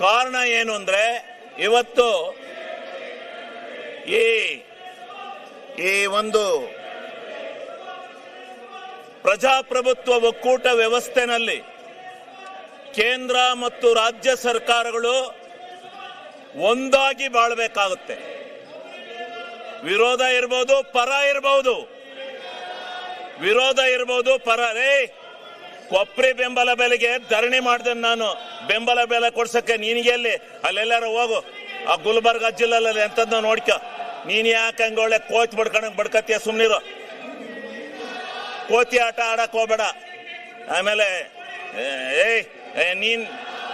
ಕಾರಣ ಏನು ಅಂದ್ರೆ ಇವತ್ತು ಈ ಒಂದು ಪ್ರಜಾಪ್ರಭುತ್ವ ಒಕ್ಕೂಟ ವ್ಯವಸ್ಥೆನಲ್ಲಿ ಕೇಂದ್ರ ಮತ್ತು ರಾಜ್ಯ ಸರ್ಕಾರಗಳು ಒಂದಾಗಿ ಬಾಳಬೇಕಾಗುತ್ತೆ. ವಿರೋಧ ಇರಬಹುದು, ಪರ ಇರಬಹುದು, ಕೊಪ್ರಿ ಬೆಂಬಲ ಬೆಲೆಗೆ ಧರಣಿ ಮಾಡಿದೆ ನಾನು. ಬೆಂಬಲ ಬೆಲೆ ಕೊಡ್ಸಕ್ಕೆ ನಿನಗೆ ಎಲ್ಲಿ? ಅಲ್ಲೆಲ್ಲಾರು ಹೋಗು, ಆ ಗುಲ್ಬರ್ಗ ಜಿಲ್ಲೆಯಲ್ಲಿ ಎಂತದ್ದು ನೋಡ್ಕೊ. ನೀನ್ ಯಾಕೆ ಹಂಗ ಒಳ್ಳೆ ಕೋಚ್ ಬಡ್ಕತ್ತೀಯ? ಸುಮ್ನಿರು, ಕೋತಿ ಆಟ ಆಡಕ್ ಹೋಗ್ಬೇಡ. ಆಮೇಲೆ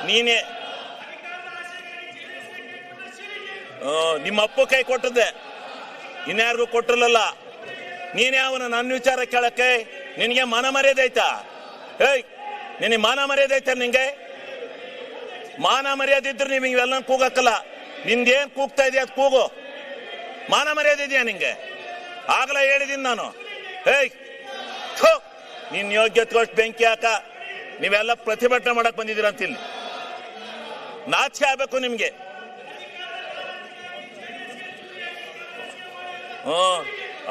ನೀನೇ ನಿಮ್ಮ ಅಪ್ಪು ಕೈ ಕೊಟ್ಟದ್ದೆ, ಇನ್ಯಾರಿಗೂ ಕೊಟ್ಟಿರಲಿಲ್ಲ. ನೀನೇ ಅವನ ನನ್ನ ವಿಚಾರ ಕೇಳಕ್ಕೆ ನಿನಗೆ ಮಾನ ಮರ್ಯಾದೆ ಐತಾ? ನಿನಗೆ ಮಾನ ಮರ್ಯಾದೆ ಐತ? ನಿಂಗೆ ಮಾನ ಮರ್ಯಾದೆ ಇದ್ರೆ ನೀವು ಇವೆಲ್ಲ ಕೂಗಕ್ಕಲ್ಲ. ನಿಂದೇನ್ ಕೂಗ್ತಾ ಇದೆಯಾ ಅದು ಕೂಗು. ಮಾನ ಮರ್ಯಾದೆ ಇದೆಯಾ ನಿಂಗೆ? ಆಗ್ಲೇ ಹೇಳಿದೀನಿ ನಾನು. ನಿನ್ ಯೋಗ್ಯತೆಗೋಷ್ಟು ಬೆಂಕಿ ಹಾಕ. ನೀವೆಲ್ಲ ಪ್ರತಿಭಟನೆ ಮಾಡಕ್ ಬಂದಿದ್ದೀರ ಅಂತ ಇಲ್ಲಿ ನಾಚಿಕೆ ಆಗ್ಬೇಕು ನಿಮ್ಗೆ.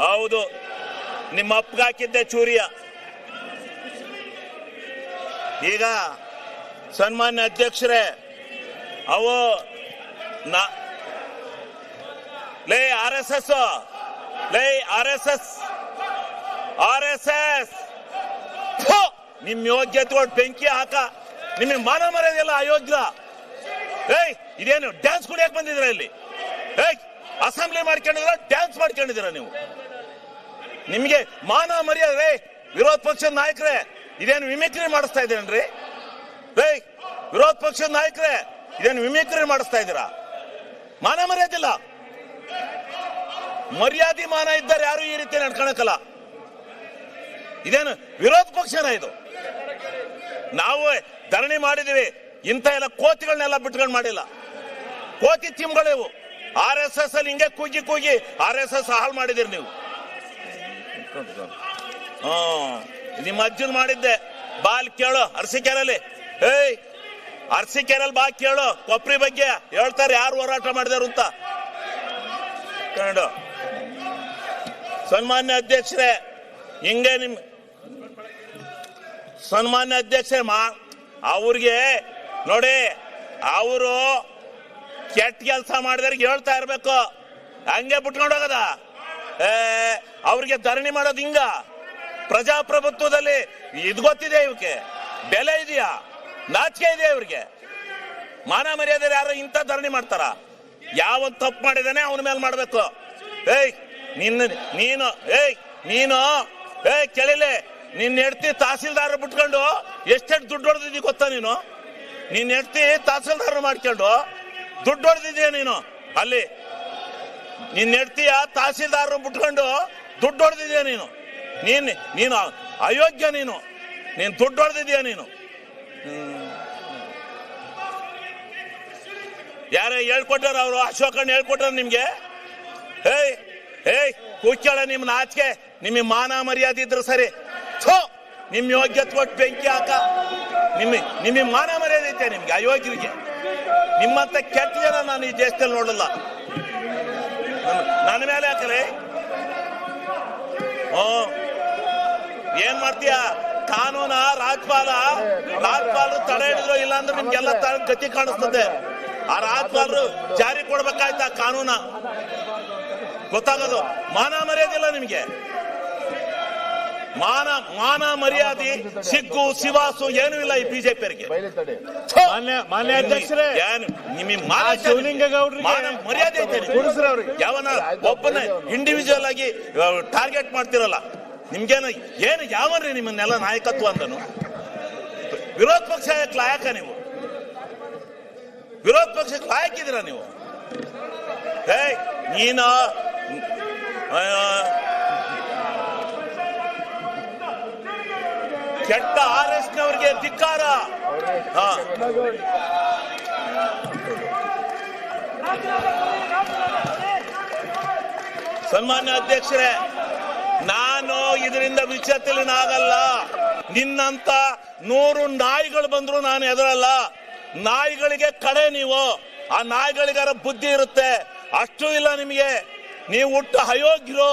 ಹೌದು, ನಿಮ್ಮ ಅಪ್ಪಗೆ ಹಾಕಿದ್ದೆ ಚೂರಿಯ. ಈಗ ಸನ್ಮಾನ್ಯ ಅಧ್ಯಕ್ಷರೇ, ಅವು ಆರ್.ಎಸ್.ಎಸ್ ನಿಮ್ ಯೋಗ್ಯತೆ ಬೆಂಕಿ ಹಾಕ. ನಿಮಗೆ ಮಾನ ಮರ್ಯಾದೆಲ್ಲ ಅಯೋಗ್ಯ. ಇದೇನು ಡ್ಯಾನ್ಸ್ ಕುಡಿಯಕ್ ಬಂದಿದ್ರ ಇಲ್ಲಿ? ಅಸೆಂಬ್ಲಿ ಮಾಡ್ಕೊಂಡಿದ್ರ, ಡ್ಯಾನ್ಸ್ ಮಾಡ್ಕೊಂಡಿದ್ದೀರ ನೀವು? ನಿಮ್ಗೆ ಮಾನ ಮರ್ಯಾದೆ? ವಿರೋಧ ಪಕ್ಷದ ನಾಯಕರೇ, ಇದೇನು ಮಿಮಿಕ್ರಿ ಮಾಡಿಸ್ತಾ ಇದ್ದೇನ್ರಿ? ವಿರೋಧ ಪಕ್ಷದ ನಾಯಕರೇ, ಇದೇನು ಮಿಮಿಕ್ರಿ ಮಾಡಿಸ್ತಾ ಇದ್ದೀರಾ? ಮಾನ ಮರ್ಯಾದಿಲ್ಲ. ಮರ್ಯಾದೆ ಮಾನ ಇದ್ದಾರೆ ಯಾರು ಈ ರೀತಿ ನಡ್ಕೊಳಕಲ್ಲ. ಇದೇನು ವಿರೋಧ ಪಕ್ಷನ ಇದು? ನಾವು ಧರಣಿ ಮಾಡಿದೀವಿ, ಇಂಥ ಎಲ್ಲ ಕೋತಿಗಳನ್ನೆಲ್ಲ ಬಿಟ್ಕೊಂಡು ಮಾಡಿಲ್ಲ. ಕೋತಿ ತಿಮ್ಗಳಿವು. ಆರ್.ಎಸ್.ಎಸ್ ಅಲ್ಲಿ ಹಿಂಗೆ ಕೂಗಿ ಆರ್.ಎಸ್.ಎಸ್ ಹಾಳು ಮಾಡಿದಿರಿ ನೀವು. ನಿಮ್ಮ ಅಜ್ಜನ್ ಮಾಡಿದ್ದೆ. ಬಾಲ್ ಕೇಳು ಅರಸೀಕೆರೆಯಲ್ಲಿ. ಅರಸೀಕೆರೆಯಲ್ಲಿ ಬಾ ಕೇಳು, ಕೊಪ್ರಿ ಬಗ್ಗೆ ಹೇಳ್ತಾರೆ ಯಾರು ಹೋರಾಟ ಮಾಡಿದಾರು ಅಂತ. ಸನ್ಮಾನ್ಯ ಅಧ್ಯಕ್ಷರೇ, ಹಿಂಗೆ ಸನ್ಮಾನ್ಯ ಅಧ್ಯಕ್ಷರೇ, ಅವ್ರಿಗೆ ನೋಡಿ, ಅವರು ಕೆಟ್ಟ ಕೆಲಸ ಮಾಡಿದವ್ರಿಗೆ ಹೇಳ್ತಾ ಇರ್ಬೇಕು, ಹಂಗೆ ಬಿಟ್ಕೊಂಡು ಹೋಗದ. ಅವ್ರಿಗೆ ಧರಣಿ ಮಾಡೋದು ಹಿಂಗ? ಪ್ರಜಾಪ್ರಭುತ್ವದಲ್ಲಿ ಇದು ಗೊತ್ತಿದೆ, ಇವಕ್ಕೆ ಬೆಲೆ ಇದೆಯಾ? ನಾಚಿಕೆ ಇದೆಯಾ ಇವ್ರಿಗೆ? ಮಾನ ಮರ್ಯಾದೆ ಯಾರು ಇಂಥ ಧರಣಿ ಮಾಡ್ತಾರ? ಯಾವನ್ ತಪ್ಪು ಮಾಡಿದಾನೆ ಅವನ ಮೇಲೆ ಮಾಡ್ಬೇಕು. ನೀನು ಕೇಳಿಲೆ, ನಿನ್ನ ಹೆಂಡತಿ ತಹಸೀಲ್ದಾರ್ ಬಿಟ್ಕೊಂಡು ಎಷ್ಟೆಷ್ಟು ದುಡ್ಡು ಹೊಡೆದಿದ್ದೀ ಗೊತ್ತಾ ನೀನು? ನಿನ್ನ ಹೆಂಡತಿ ತಹಸೀಲ್ದಾರ್ ಮಾಡ್ಕೊಂಡು ದುಡ್ಡು ಹೊಡೆದಿದ್ದೀಯ ನೀನು. ಅಲ್ಲಿ ನಿನ್ನ ಹೆಂಡತಿಯ ತಹಸೀಲ್ದಾರ್ ಬಿಟ್ಕೊಂಡು ದುಡ್ಡು ಹೊಡೆದಿದ್ದೀಯ ನೀನು. ನೀನು ಅಯೋಗ್ಯ. ನೀನು ದುಡ್ಡು ಹೊಡೆದಿದ್ದೀಯ ನೀನು. ಯಾರೇ ಹೇಳ್ಕೊಟ್ಟಾರ? ಅವರು ಅಶೋಕಣ್ಣ ಹೇಳ್ಕೊಟ್ಟಾರ ನಿಮ್ಗೆ? ಕೂಕ್ಯಾಳ ನಿಮ್ ನಾಚಿಕೆ. ನಿಮಗೆ ಮಾನ ಮರ್ಯಾದೆ ಇದ್ರು ಸರಿ, ನಿಮ್ ಯೋಗ್ಯತೆ ಕೊಟ್ಟು ಬೆಂಕಿ ಹಾಕ. ನಿಮಗೆ ಮಾನ ಮರ್ಯಾದೆ ಐತೆ ನಿಮ್ಗೆ? ಅಯೋಗ್ಯರಿಗೆ ನಿಮ್ಮಂತ ಕೆಟ್ಟ ಜನ ನಾನು ಈ ದೇಶದಲ್ಲಿ ನೋಡಲ್ಲ. ನನ್ನ ಮೇಲೆ ಹಾಕಲೇ ಏನ್ ಮಾಡ್ತೀಯ? ಕಾನೂನ ರಾಜ್ಪಾಲರು ತಡೆ ಹಿಡಿದ್ರು, ಇಲ್ಲಾಂದ್ರೆ ನಿಮ್ಗೆಲ್ಲ ಗತಿ ಕಾಣಿಸ್ತದೆ. ಆ ರಾಜ್ಪಾಲರು ಜಾರಿ ಕೊಡ್ಬೇಕಾಯ್ತಾ ಕಾನೂನ? ಗೊತ್ತಾಗೋದು. ಮಾನ ಮರ್ಯಾದೆ ಇಲ್ಲ ನಿಮ್ಗೆ. ಮಾನ ಮರ್ಯಾದೆ, ಸಿಗ್ಗು ಸಿವಾಸು ಏನೂ ಇಲ್ಲ ಈ ಬಿಜೆಪಿಯವರಿಗೆ. ಮಾನ್ಯ ಅಧ್ಯಕ್ಷರೇ, ನಿಮಗೆ ಮರ್ಯಾದೆ ಐತೆ? ಯಾವನ ಒಬ್ಬನ ಇಂಡಿವಿಜುವಲ್ ಆಗಿ ಟಾರ್ಗೆಟ್ ಮಾಡ್ತಿರಲ್ಲ. ನಿಮ್ಗೇನು ಯಾವನ್ರಿ ನಿಮ್ಮನ್ನೆಲ್ಲ ನಾಯಕತ್ವ ಅಂದನು? ವಿರೋಧ ಪಕ್ಷ ಲಾಯಕ ನೀವು? ವಿರೋಧ ಪಕ್ಷಕ್ಕೆ ಲಾಯಕಿದ್ದೀರ ನೀವು? ನೀನು ಕೆಟ್ಟ ಆರ್.ಎಸ್.ನವರಿಗೆ ಧಿಕ್ಕಾರ. ಸನ್ಮಾನ್ಯ ಅಧ್ಯಕ್ಷರೇ, ನಾನು ಇದರಿಂದ ವಿಚಲಿತನಾಗಲ್ಲ. ನಿನ್ನಂತ 100 ನಾಯಿಗಳು ಬಂದ್ರು ನಾನು ಎದುರಲ್ಲ. ನಾಯಿಗಳಿಗೆ ಕಡೆ ನೀವು. ಆ ನಾಯಿಗಳಿಗಾರ ಬುದ್ಧಿ ಇರುತ್ತೆ, ಅಷ್ಟು ಇಲ್ಲ ನಿಮಗೆ. ನೀವು ಹುಟ್ಟು ಅಯೋಗ್ಯರು.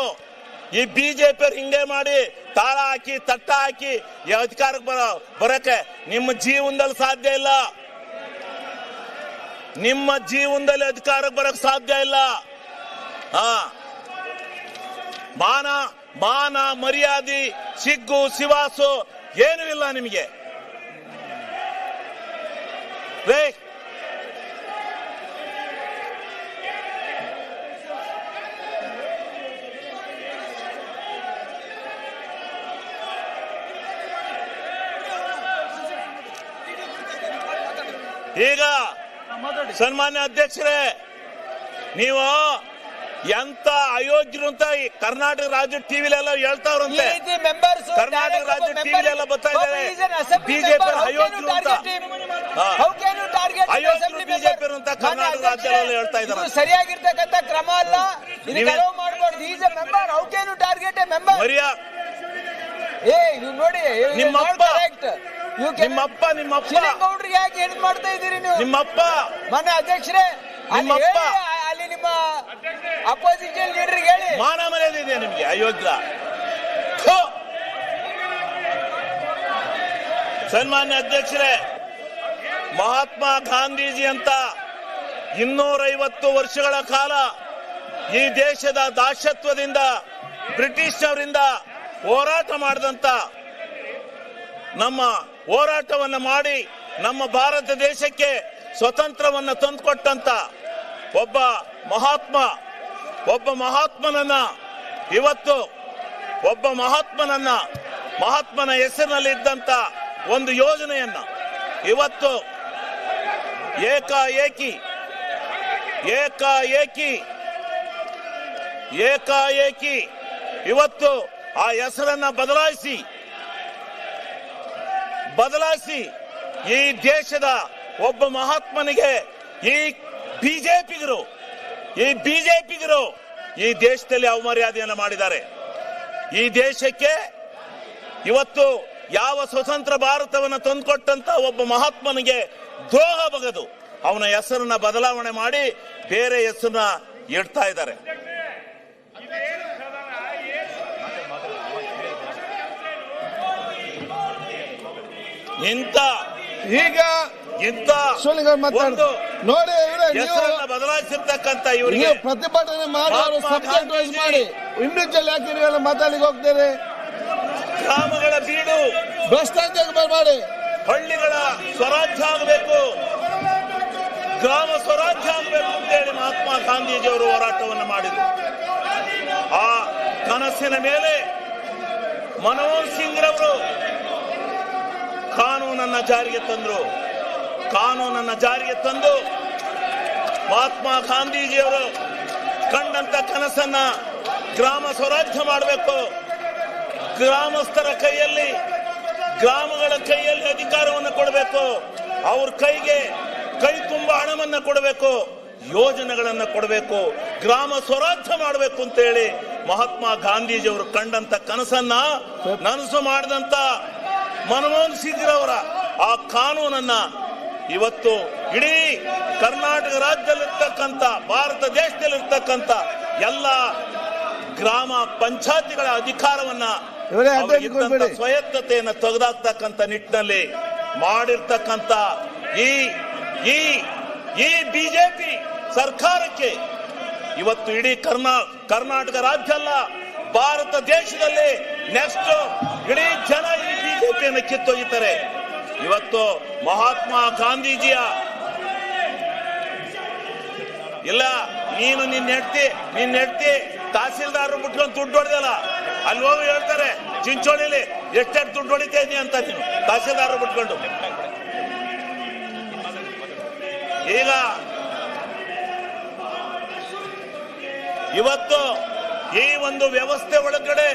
ಈ ಬಿಜೆಪಿ ಹಿಂಗೆ ಮಾಡಿ ತಾಳ ಹಾಕಿ ತಟ್ಟ ಹಾಕಿ ಈ ಅಧಿಕಾರಕ್ಕೆ ಬರಕ್ಕೆ ನಿಮ್ಮ ಜೀವನದಲ್ಲಿ ಸಾಧ್ಯ ಇಲ್ಲ. ನಿಮ್ಮ ಜೀವನದಲ್ಲಿ ಅಧಿಕಾರಕ್ಕೆ ಬರಕ್ ಸಾಧ್ಯ ಇಲ್ಲ. ಮಾನ ಮರ್ಯಾದೆ ಸಿಗ್ಗು ಸಿವಾಸು ಏನೂ ಇಲ್ಲ ನಿಮಗೆ. ಈಗ ಸನ್ಮಾನ್ಯ ಅಧ್ಯಕ್ಷರೇ, ನೀವು ಎಂತ ಅಯೋಗ್ಯರು ಅಂತ ಈ ಕರ್ನಾಟಕ ರಾಜ್ಯ ಟಿವಿಲೆಲ್ಲ ಹೇಳ್ತಾವ್ರಂತೆ. ಕರ್ನಾಟಕ ರಾಜ್ಯ ಟಿವಿಲೆಲ್ಲ ಬರ್ತಾ ಇದ್ದಾರೆ ಬಿಜೆಪಿ ಅಯೋಗ್ಯರು ಅಂತ. ಅಯೋಗ್ಯರು ಬಿಜೆಪಿ ಅಂತ ಕರ್ನಾಟಕ ರಾಜ್ಯದಲ್ಲಿ ಹೇಳ್ತಾ ಇದ್ದಾರೆ. ಸರಿಯಾಗಿರ್ತಕ್ಕಂಥ ಕ್ರಮ ಅಲ್ಲ. ಮಾಡಬಾರ್ದು. Is a member. How can you target a member? ನೋಡಿ, ನಿಮ್ಮಪ್ಪ ಗೌಡ್ರಿಗೆ ಯಾಕೆ ಹೆಲ್ಪ್ ಮಾಡ್ತಾ ಇದ್ದೀರಿ ನೀವು? ನಿಮ್ಮಪ್ಪ ಮಾನ್ಯ ಅಧ್ಯಕ್ಷರೇ, ನಿಮ್ಮಪ್ಪ ಅಲ್ಲಿ ನಿಮ್ಮ ಅಪೋಸಿಷನ್ ಲೀಡರ್ಗೆ ಹೇಳಿ. ಮಾನ ಮರ್ಯಾದೆ ಇದೆ ನಿಮ್ಗೆ ಅಯೋಗ್ಯ. ಸನ್ಮಾನ್ಯ ಅಧ್ಯಕ್ಷರೇ, ಮಹಾತ್ಮ ಗಾಂಧೀಜಿ ಅಂತ 250 ವರ್ಷಗಳ ಕಾಲ ಈ ದೇಶದ ದಾಸತ್ವದಿಂದ ಬ್ರಿಟಿಷ್ ಹೋರಾಟ ಮಾಡಿದಂತ, ನಮ್ಮ ಹೋರಾಟವನ್ನು ಮಾಡಿ ನಮ್ಮ ಭಾರತ ದೇಶಕ್ಕೆ ಸ್ವತಂತ್ರವನ್ನು ತಂದುಕೊಟ್ಟಂತ ಒಬ್ಬ ಮಹಾತ್ಮನನ್ನ ಇವತ್ತು ಮಹಾತ್ಮನ ಹೆಸರಿನಲ್ಲಿ ಇದ್ದಂತ ಒಂದು ಯೋಜನೆಯನ್ನ ಇವತ್ತು ಏಕಾಏಕಿ ಇವತ್ತು ಆ ಹೆಸರನ್ನ ಬದಲಾಯಿಸಿ ಈ ದೇಶದ ಒಬ್ಬ ಮಹಾತ್ಮನಿಗೆ ಈ ಬಿಜೆಪಿಗರು ಈ ದೇಶದಲ್ಲಿ ಅವಮರ್ಯಾದೆಯನ್ನು ಮಾಡಿದ್ದಾರೆ. ಈ ದೇಶಕ್ಕೆ ಇವತ್ತು ಯಾವ ಸ್ವತಂತ್ರ ಭಾರತವನ್ನು ತಂದುಕೊಟ್ಟಂತ ಒಬ್ಬ ಮಹಾತ್ಮನಿಗೆ ದ್ರೋಹ ಬಗೆದು ಅವನ ಹೆಸರನ್ನ ಬದಲಾವಣೆ ಮಾಡಿ ಬೇರೆ ಹೆಸರನ್ನ ಇಡ್ತಾ ಇದ್ದಾರೆ. ನೋಡಿ ಹೆಸರನ್ನ ಬದಲಾಯಿಸಿರ್ತಕ್ಕಂಥ ಇವರಿಗೆ ಪ್ರತಿಭಟನೆ ಮಾಡಿ ಸಬ್ಜೆಕ್ಟ್ ವೈಸ್ ಮಾಡಿ ಇಂಡಿವಿಜುವಲ್ ಯಾಕೆ ನೀವೆಲ್ಲ ಮಾತಾಡ್ಲಿಕ್ಕೆ ಹೋಗ್ತೀರಿ? ಗ್ರಾಮಗಳ ಬೀಡು ಭ್ರಷ್ಟಾಚಾರ ಬರಬೇಡಿ. ಹಳ್ಳಿಗಳ ಸ್ವರಾಜ್ಯ ಆಗಬೇಕು, ಗ್ರಾಮ ಸ್ವರಾಜ್ಯ ಆಗಬೇಕು ಅಂತೇಳಿ ಮಹಾತ್ಮ ಗಾಂಧೀಜಿಯವರು ಹೋರಾಟವನ್ನು ಮಾಡಿದರು. ಆ ಕನಸಿನ ಮೇಲೆ ಮನಮೋಹನ್ ಸಿಂಗ್ ರವರು ಕಾನೂನನ್ನ ಜಾರಿಗೆ ತಂದು ಮಹಾತ್ಮ ಗಾಂಧೀಜಿಯವರು ಕಂಡಂತ ಕನಸನ್ನ ಗ್ರಾಮ ಸ್ವರಾಜ್ಯ ಮಾಡಬೇಕು, ಗ್ರಾಮಸ್ಥರ ಕೈಯಲ್ಲಿ ಗ್ರಾಮಗಳ ಕೈಯಲ್ಲಿ ಅಧಿಕಾರವನ್ನು ಕೊಡಬೇಕು, ಅವ್ರ ಕೈ ತುಂಬ ಹಣವನ್ನ ಕೊಡಬೇಕು, ಯೋಜನೆಗಳನ್ನ ಕೊಡಬೇಕು, ಗ್ರಾಮ ಸ್ವರಾಜ್ಯ ಮಾಡಬೇಕು ಅಂತ ಹೇಳಿ ಮಹಾತ್ಮ ಗಾಂಧೀಜಿಯವರು ಕಂಡಂತ ಕನಸನ್ನ ನನಸು ಮಾಡಿದಂತ ಮನಮೋಹನ್ ಸಿಂಗ್ ರವರ ಆ ಕಾನೂನನ್ನ ಇವತ್ತು ಇಡೀ ಕರ್ನಾಟಕ ರಾಜ್ಯದಲ್ಲಿರ್ತಕ್ಕಂಥ ಭಾರತ ದೇಶದಲ್ಲಿರ್ತಕ್ಕಂಥ ಎಲ್ಲ ಗ್ರಾಮ ಪಂಚಾಯತಿಗಳ ಅಧಿಕಾರವನ್ನ ಸ್ವಾಯತ್ತತೆಯನ್ನು ತೆಗೆದಾಕ್ತಕ್ಕಂಥ ನಿಟ್ಟಿನಲ್ಲಿ ಮಾಡಿರ್ತಕ್ಕಂಥ ಈ ಬಿಜೆಪಿ ಸರ್ಕಾರಕ್ಕೆ ಇವತ್ತು ಇಡೀ ಕರ್ನಾಟಕ ರಾಜ್ಯ ಅಲ್ಲ ಭಾರತ ದೇಶದಲ್ಲಿ ನೆಕ್ಸ್ಟ್ ಇಡೀ ಜನ ಈ ಬಿಜೆಪಿಯನ್ನು ಕಿತ್ತೊಯ್ಯುತ್ತಾರೆ. ಇವತ್ತು ಮಹಾತ್ಮ ಗಾಂಧೀಜಿಯ ಇಲ್ಲ ನೀನು ನಿನ್ನ ಹೆಂಡತಿ ತಹಸೀಲ್ದಾರ್ ಬಿಟ್ಕೊಂಡು ದುಡ್ಡು ಹೊಡೆದಲ್ಲ, ಅಲ್ಲಿ ಹೋಗಿ ಹೇಳ್ತಾರೆ ಚಿಂಚೋಳಿಲಿ ಎಷ್ಟೆಷ್ಟು ದುಡ್ಡು ಹೊಡಿತಾ ಇದೀನಿ ಅಂತ ನೀನು ತಹಸೀಲ್ದಾರ್ ಬಿಟ್ಕೊಂಡು. ಈಗ ಇವತ್ತು ಈ ಒಂದು ವ್ಯವಸ್ಥೆ ಒಳಗಡೆ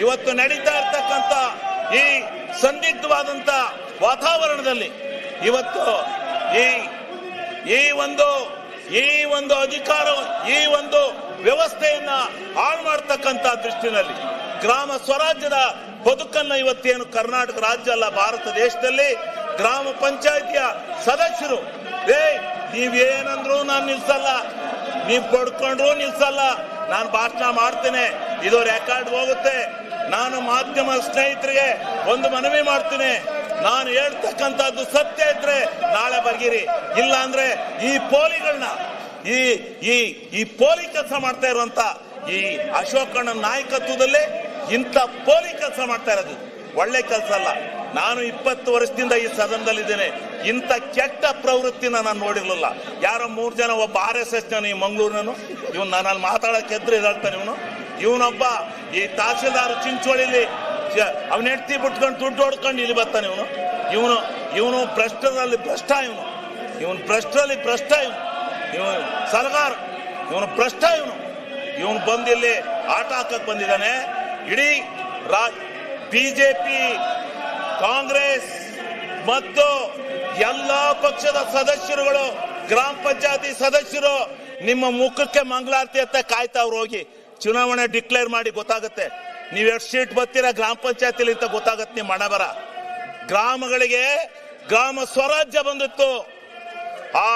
ಇವತ್ತು ನಡೀತಾ ಇರ್ತಕ್ಕಂಥ ಈ ಸಂದಿಗ್ಧವಾದಂತ ವಾತಾವರಣದಲ್ಲಿ ಇವತ್ತು ಈ ಒಂದು ಅಧಿಕಾರ ಈ ಒಂದು ವ್ಯವಸ್ಥೆಯನ್ನ ಹಾಳು ಮಾಡತಕ್ಕಂತ ದೃಷ್ಟಿನಲ್ಲಿ ಗ್ರಾಮ ಸ್ವರಾಜ್ಯದ ಬದುಕನ್ನ ಇವತ್ತೇನು ಕರ್ನಾಟಕ ರಾಜ್ಯ ಅಲ್ಲ ಭಾರತ ದೇಶದಲ್ಲಿ ಗ್ರಾಮ ಪಂಚಾಯಿತಿಯ ಸದಸ್ಯರು, ನೀವೇನಂದ್ರು ನಾನು ನಿಲ್ಸಲ್ಲ, ನೀವ್ ಪಡ್ಕೊಂಡ್ರು ನಿಲ್ಸಲ್ಲ, ನಾನು ಭಾಷಣ ಮಾಡ್ತೇನೆ, ಇದು ರೆಕಾರ್ಡ್ ಹೋಗುತ್ತೆ. ನಾನು ಮಾಧ್ಯಮ ಸ್ನೇಹಿತರಿಗೆ ಒಂದು ಮನವಿ ಮಾಡ್ತೀನಿ, ನಾನು ಹೇಳ್ತಕ್ಕಂಥದ್ದು ಸತ್ಯ ಇದ್ರೆ ನಾಳೆ ಬರ್ಗಿರಿ, ಇಲ್ಲ ಅಂದ್ರೆ ಈ ಪೋಲಿಗಳನ್ನ ಈ ಪೋಲಿ ಕೆಲಸ ಮಾಡ್ತಾ ಇರುವಂತ ಈ ಅಶೋಕಣ್ಣ ನಾಯಕತ್ವದಲ್ಲೇ ಇಂಥ ಪೋಲಿ ಕೆಲಸ ಮಾಡ್ತಾ ಇರೋದು ಒಳ್ಳೆ ಕೆಲಸ ಅಲ್ಲ. ನಾನು 20 ವರ್ಷದಿಂದ ಈ ಸದನದಲ್ಲಿದ್ದೇನೆ, ಇಂಥ ಕೆಟ್ಟ ಪ್ರವೃತ್ತಿನ ನಾನು ನೋಡಿರ್ಲಿಲ್ಲ. ಯಾರೋ 3 ಜನ, ಒಬ್ಬ RSS ಈ ಮಂಗಳೂರಿನನು, ಇವನು ನಾನು ಮಾತಾಡಕ್ಕೆ ಎದ್ರು ಹೇಳ್ತಾನೆ, ಇವನೊಬ್ಬ ಈ ತಹಸೀಲ್ದಾರ್ ಚಿಂಚೋಳಿಲಿ ಅವನ ಹೆಂಡತಿ ಬಿಟ್ಕೊಂಡು ದುಡ್ಡು ಹೊಡ್ಕೊಂಡು ಇಲ್ಲಿ ಬರ್ತಾನೆ. ಇವನು ಭ್ರಷ್ಟರಲ್ಲಿ ಭ್ರಷ್ಟ, ಇವನು ಭ್ರಷ್ಟರಲ್ಲಿ ಭ್ರಷ್ಟ, ಇವನು ಸಲಗಾರ, ಇವನು ಭ್ರಷ್ಟ, ಇವನು ಬಂದಿಲ್ಲಿ ಆಟ ಹಾಕಕ್ ಬಂದಿದ್ದಾನೆ. ಇಡೀ ಬಿಜೆಪಿ, ಕಾಂಗ್ರೆಸ್ ಮತ್ತು ಎಲ್ಲಾ ಪಕ್ಷದ ಸದಸ್ಯರುಗಳು, ಗ್ರಾಮ ಪಂಚಾಯತಿ ಸದಸ್ಯರು ನಿಮ್ಮ ಮುಖಕ್ಕೆ ಮಂಗಳಾರತಿ ಅಂತ ಕಾಯ್ತಾವ್ರು. ಹೋಗಿ ಚುನಾವಣೆ ಡಿಕ್ಲೇರ್ ಮಾಡಿ ಗೊತ್ತಾಗುತ್ತೆ ನೀವ್ ಎಷ್ಟು ಸೀಟ್ ಬರ್ತೀರಾ ಗ್ರಾಮ ಪಂಚಾಯತಿಲಿ ಅಂತ ಗೊತ್ತಾಗತ್ತೆ ನಿಮ್ಮ ಹಣ ಬರ. ಗ್ರಾಮಗಳಿಗೆ ಗ್ರಾಮ ಸ್ವರಾಜ್ಯ ಬಂದಿತ್ತು, ಆ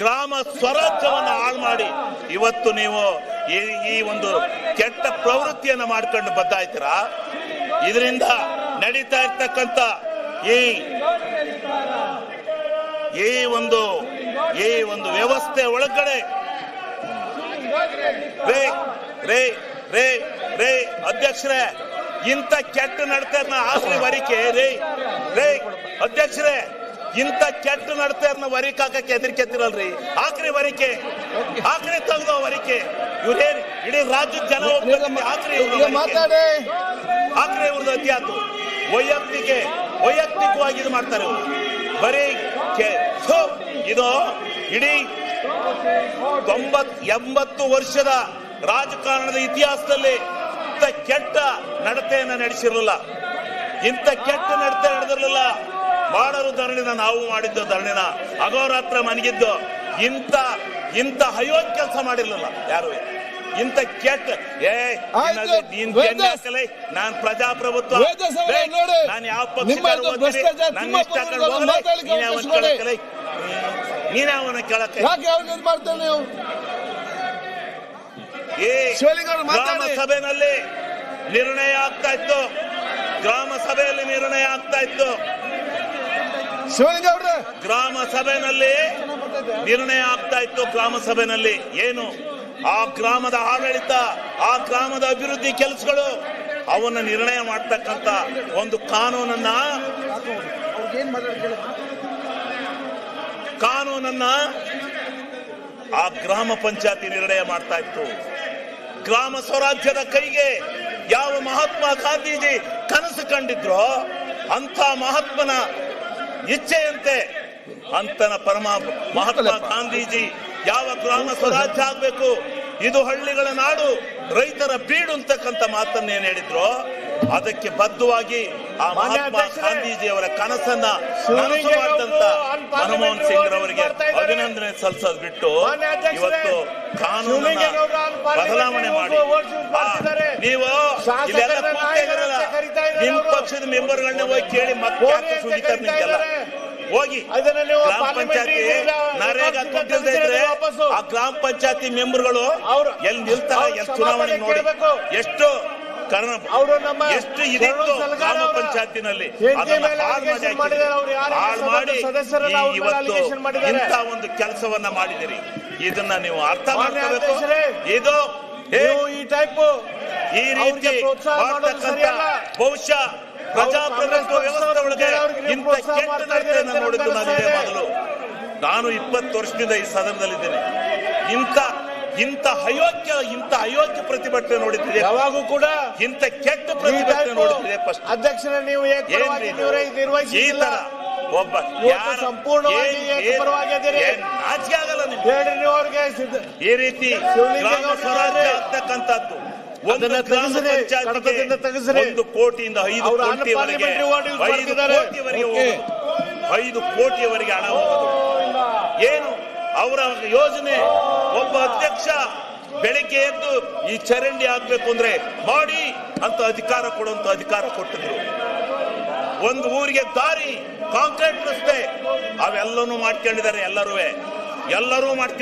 ಗ್ರಾಮ ಸ್ವರಾಜ್ಯವನ್ನು ಹಾಳು ಮಾಡಿ ಇವತ್ತು ನೀವು ಈ ಒಂದು ಕೆಟ್ಟ ಪ್ರವೃತ್ತಿಯನ್ನು ಮಾಡ್ಕೊಂಡು ಬದ್ದಾಯ್ತೀರಾ. ಇದರಿಂದ ನಡೀತಾ ಇರ್ತಕ್ಕಂಥ ಈ ಒಂದು ವ್ಯವಸ್ಥೆ ಒಳಗಡೆ ರೇ ಅಧ್ಯಕ್ಷರೇ, ಇಂಥ ಕೆಟ್ಟ ನಡತೆಯನ್ನ ಆಕ್ರಿ ವರಿಕೆ ರೇ ಅಧ್ಯಕ್ಷರೇ, ಇಂಥ ಕೆಟ್ಟ ನಡತೆಯನ್ನ ವರಿಕೆ ಹಾಕಕ್ಕೆ ಹೆದರಿಕೆತ್ತಿರಲ್ರಿ. ಆಕ್ರಿ ವರಿಕೆ, ಆಕ್ರಿ ತೆಗೆದೋ ವರಿಕೆ. ಇವ್ರೇನ್ ಇಡೀ ರಾಜ್ಯದ ಜನ ಆಕ್ರಿ ಇವ್ರದ್ದು ಅಧ್ಯಾತು ವೈಯಕ್ತಿಕವಾಗಿ ಇದು ಮಾಡ್ತಾರೆ ಇವರು. ಬರೀ ಇದು ಇಡೀ 80 ವರ್ಷದ ರಾಜಕಾರಣದ ಇತಿಹಾಸದಲ್ಲಿ ಇಂಥ ಕೆಟ್ಟ ನಡತೆಯನ್ನು ನಡೆಸಿರಲಿಲ್ಲ, ಇಂಥ ಕೆಟ್ಟ ನಡತೆ ನಡೆದಿರಲಿಲ್ಲ. ಮಾಡೋರು ಧರಣಿನ, ನಾವು ಮಾಡಿದ್ದು ಧರಣಿನ, ಅಗೋರಾತ್ರ ಮನಗಿದ್ದು, ಇಂಥ ಅಯೋಗ್ಯ ಕೆಲಸ ಮಾಡಿರ್ಲಿಲ್ಲ ಯಾರು. ಇಂಥ ಕೆಟ್ಟ ನಾನ್ ಪ್ರಜಾಪ್ರಭುತ್ವ, ನಾನು ಯಾವ ಪಕ್ಷ ನೀನ್ಯಾವನ್ನ ಕೇಳಕ್ಕೆ ಗ್ರಾಮ ಸಭೆಯಲ್ಲಿ ನಿರ್ಣಯ ಆಗ್ತಾ ಇತ್ತು, ಗ್ರಾಮ ಸಭೆಯಲ್ಲಿ ನಿರ್ಣಯ ಆಗ್ತಾ ಇತ್ತು, ಗ್ರಾಮ ಸಭೆಯಲ್ಲಿ ನಿರ್ಣಯ ಆಗ್ತಾ ಇತ್ತು. ಗ್ರಾಮ ಸಭೆಯಲ್ಲಿ ಏನು ಆ ಗ್ರಾಮದ ಆಡಳಿತ, ಆ ಗ್ರಾಮದ ಅಭಿವೃದ್ಧಿ ಕೆಲಸಗಳು, ಅವನ್ನ ನಿರ್ಣಯ ಮಾಡ್ತಕ್ಕಂತ ಒಂದು ಕಾನೂನನ್ನ ಆ ಗ್ರಾಮ ಪಂಚಾಯತಿ ನಿರ್ಣಯ ಮಾಡ್ತಾ ಇತ್ತು. ಗ್ರಾಮ ಸ್ವರಾಜ್ಯದ ಕೈಗೆ ಯಾವ ಮಹಾತ್ಮ ಗಾಂಧೀಜಿ ಕನಸು ಕಂಡಿದ್ರೋ ಅಂತ ಮಹಾತ್ಮನ ಇಚ್ಛೆಯಂತೆ ಅಂತನ ಪರಮ ಮಹಾತ್ಮ ಗಾಂಧೀಜಿ ಯಾವ ಗ್ರಾಮ ಸ್ವರಾಜ್ಯ ಆಗ್ಬೇಕು, ಇದು ಹಳ್ಳಿಗಳ ನಾಡು, ರೈತರ ಬೀಡು ಅಂತಕ್ಕಂಥ ಮಾತನ್ನೇನು ಹೇಳಿದ್ರು, ಅದಕ್ಕೆ ಬದ್ಧವಾಗಿ ಆ ಮಹಾತ್ಮ ಗಾಂಧೀಜಿಯವರ ಕನಸನ್ನ ನನಸು ಮಾಡಿದಂತ ಮನಮೋಹನ್ ಸಿಂಗ್ ರವರಿಗೆ ಅಭಿನಂದನೆ ಸಲ್ಲಿಸೋದು ಬಿಟ್ಟು ಇವತ್ತು ಕಾನೂನನ್ನ ಬದಲಾವಣೆ ಮಾಡಿ ನೀವು ಇಲ್ಲೆಲ್ಲ ಕೂತಿರಲ್ಲ, ನಿಮ್ ಪಕ್ಷದ ಮೆಂಬರ್ಗಳನ್ನ ಹೋಗಿ ಕೇಳಿ ಮತ್ತೆ ಸುಲಿತಾರೆ ನಿಮ್ಗೆಲ್ಲ. ಹೋಗಿ ಗ್ರಾಮ ಪಂಚಾಯತಿ ನರೇಗಾ ದುಡ್ಡಿಲ್ದೇ ಇದ್ರೆ ಆ ಗ್ರಾಮ ಪಂಚಾಯತಿ ಮೆಂಬರ್ಗಳು ಎಲ್ಲಿ ನಿಲ್ತಾರೆ, ಎಲ್ಲಿ ಚುನಾವಣೆ ನೋಡಿ ಎಷ್ಟು ಇದಿತ್ತು ಗ್ರಾಮ ಪಂಚಾಯತಿನಲ್ಲಿ, ಹಾಳು ಮಾಡಿ ಇವತ್ತು ಇಂಥ ಒಂದು ಕೆಲಸವನ್ನ ಮಾಡಿದಿರಿ. ಇದನ್ನ ನೀವು ಅರ್ಥ ಮಾಡ್ಕೋಬೇಕು. ಇದು ಈ ರೀತಿ ಬಹುಶಃ ಪ್ರಜಾಪ್ರಭುತ್ವ ವ್ಯವಸ್ಥೆ ಒಳಗೆ ಇಂಥ ಕೆಟ್ಟ ನಡತೆಯನ್ನು ನೋಡಿದ್ದು ನಾನಿದೆ ಮೊದಲು. ನಾನು 20 ವರ್ಷದಿಂದ ಈ ಸದನದಲ್ಲಿದ್ದೇನೆ. ಇಂಥ ಅಯೋಗ್ಯ ಪ್ರತಿಭಟನೆ ನೋಡಿದ್ದೆ ಯಾವಾಗೂ ಕೂಡ, ಇಂಥ ಕೆಟ್ಟ ಪ್ರತಿಭಟನೆ ನೋಡಿದ್ದೆ ಫಸ್ಟ್. ಅಧ್ಯಕ್ಷರ ನೀವು ಈ ತರ ಒಬ್ಬ ನಾಚಿಕೆ ಆಗಲ್ಲ ನಿಮ್ಗೆ. ಈ ರೀತಿ ಗ್ರಾಮ ಸ್ವರಾಜ್ಯ ಆಗ್ತಕ್ಕಂಥದ್ದು ಒಂದು ಗ್ರಾಮ ಪಂಚಾಯತ್ಗೆ 1 ಕೋಟಿಯಿಂದ 5 ಕೋಟಿವರೆಗೆ 5 ಕೋಟಿಯವರೆಗೆ ಹಣ ಹೋಗೋದು ಏನು ಅವರ ಯೋಜನೆ. ಒಬ್ಬ ಅಧ್ಯಕ್ಷ ಬೆಳಿಗ್ಗೆ ಎದ್ದು ಈ ಚರಂಡಿ ಆಗ್ಬೇಕು ಅಂದ್ರೆ ಮಾಡಿ ಅಂತ ಅಧಿಕಾರ ಕೊಡುವಂತ ಅಧಿಕಾರ ಕೊಟ್ಟಿದ್ರು. ಒಂದು ಊರಿಗೆ ದಾರಿ ಕಾಂಕ್ರೀಟ್ ರಸ್ತೆ ಅವೆಲ್ಲನೂ ಮಾಡ್ಕೊಂಡಿದ್ದಾರೆ ಎಲ್ಲರೂ ಮಾಡ್ಕೊಂಡು